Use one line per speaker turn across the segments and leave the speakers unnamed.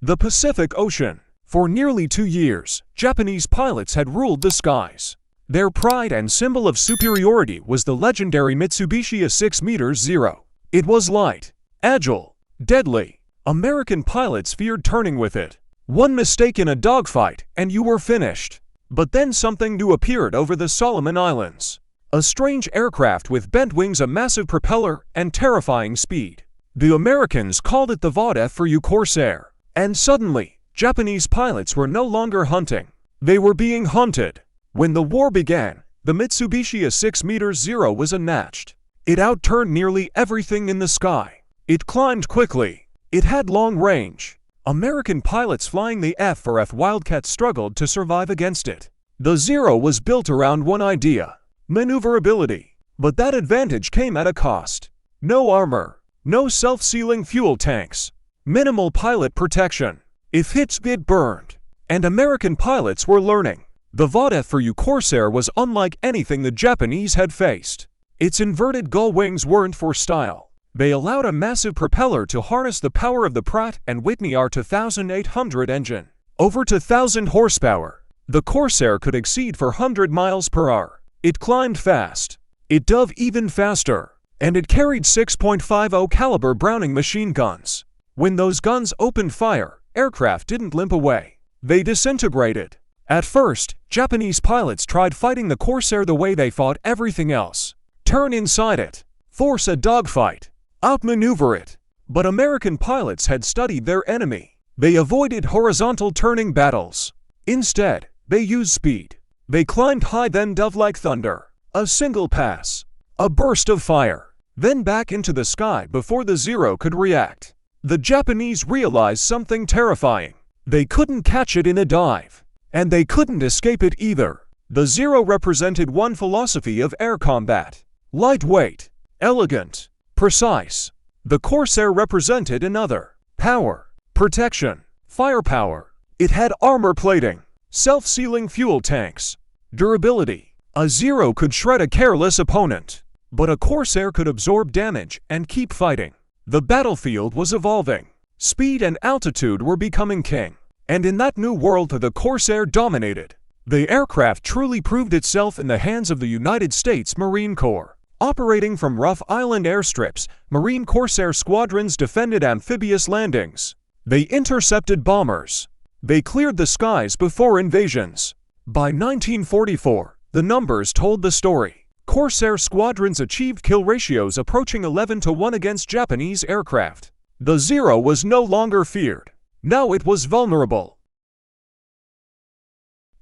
The Pacific Ocean. For nearly 2 years, Japanese pilots had ruled the skies. Their pride and symbol of superiority was the legendary Mitsubishi A6-0. It was light, agile, deadly. American pilots feared turning with it. One mistake in a dogfight, and you were finished. But then something new appeared over the Solomon Islands. A strange aircraft with bent wings, a massive propeller, and terrifying speed. The Americans called it the F4U Corsair. And suddenly, Japanese pilots were no longer hunting. They were being hunted. When the war began, the Mitsubishi A6-0 was unmatched. It outturned nearly everything in the sky. It climbed quickly. It had long range. American pilots flying the F4F Wildcat struggled to survive against it. The Zero was built around one idea: maneuverability. But that advantage came at a cost. No armor, no self-sealing fuel tanks, minimal pilot protection. If hits, it burned. And American pilots were learning. The F4U Corsair was unlike anything the Japanese had faced. Its inverted gull wings weren't for style. They allowed a massive propeller to harness the power of the Pratt & Whitney R2800 engine. Over 2,000 horsepower, the Corsair could exceed 400 miles per hour. It climbed fast. It dove even faster. And it carried 6.50 caliber Browning machine guns. When those guns opened fire, aircraft didn't limp away. They disintegrated. At first, Japanese pilots tried fighting the Corsair the way they fought everything else. Turn inside it. Force a dogfight. Outmaneuver it. But American pilots had studied their enemy. They avoided horizontal turning battles. Instead, they used speed. They climbed high, then dove like thunder. A single pass. A burst of fire. Then back into the sky before the Zero could react. The Japanese realized something terrifying. They couldn't catch it in a dive. And they couldn't escape it either. The Zero represented one philosophy of air combat: lightweight, elegant, precise. The Corsair represented another: power, protection, firepower. It had armor plating, self-sealing fuel tanks, durability. A Zero could shred a careless opponent, but a Corsair could absorb damage and keep fighting. The battlefield was evolving. Speed and altitude were becoming king. And in that new world, the Corsair dominated. The aircraft truly proved itself in the hands of the United States Marine Corps. Operating from rough island airstrips, Marine Corsair squadrons defended amphibious landings. They intercepted bombers. They cleared the skies before invasions. By 1944, the numbers told the story. Corsair squadrons achieved kill ratios approaching 11-1 against Japanese aircraft. The Zero was no longer feared. Now it was vulnerable.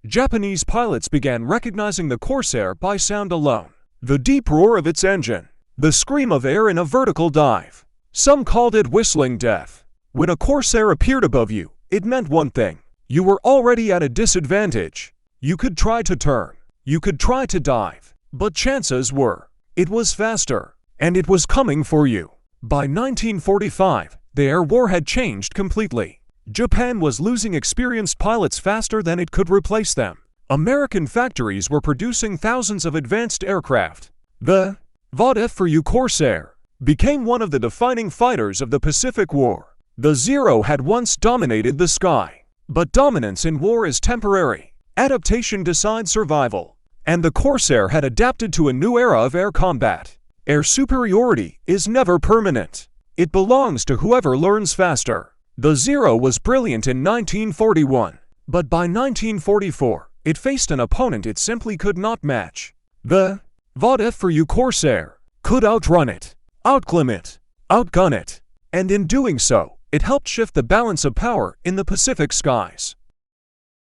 Japanese pilots began recognizing the Corsair by sound alone. The deep roar of its engine, the scream of air in a vertical dive. Some called it whistling death. When a Corsair appeared above you, it meant one thing: you were already at a disadvantage. You could try to turn, you could try to dive, but chances were, it was faster, and it was coming for you. By 1945, the air war had changed completely. Japan was losing experienced pilots faster than it could replace them. American factories were producing thousands of advanced aircraft. The F4U Corsair became one of the defining fighters of the Pacific War. The Zero had once dominated the sky. But dominance in war is temporary. Adaptation decides survival. And the Corsair had adapted to a new era of air combat. Air superiority is never permanent. It belongs to whoever learns faster. The Zero was brilliant in 1941, but by 1944, it faced an opponent it simply could not match. The F4U Corsair could outrun it, outclimb it, outgun it, and in doing so, it helped shift the balance of power in the Pacific skies.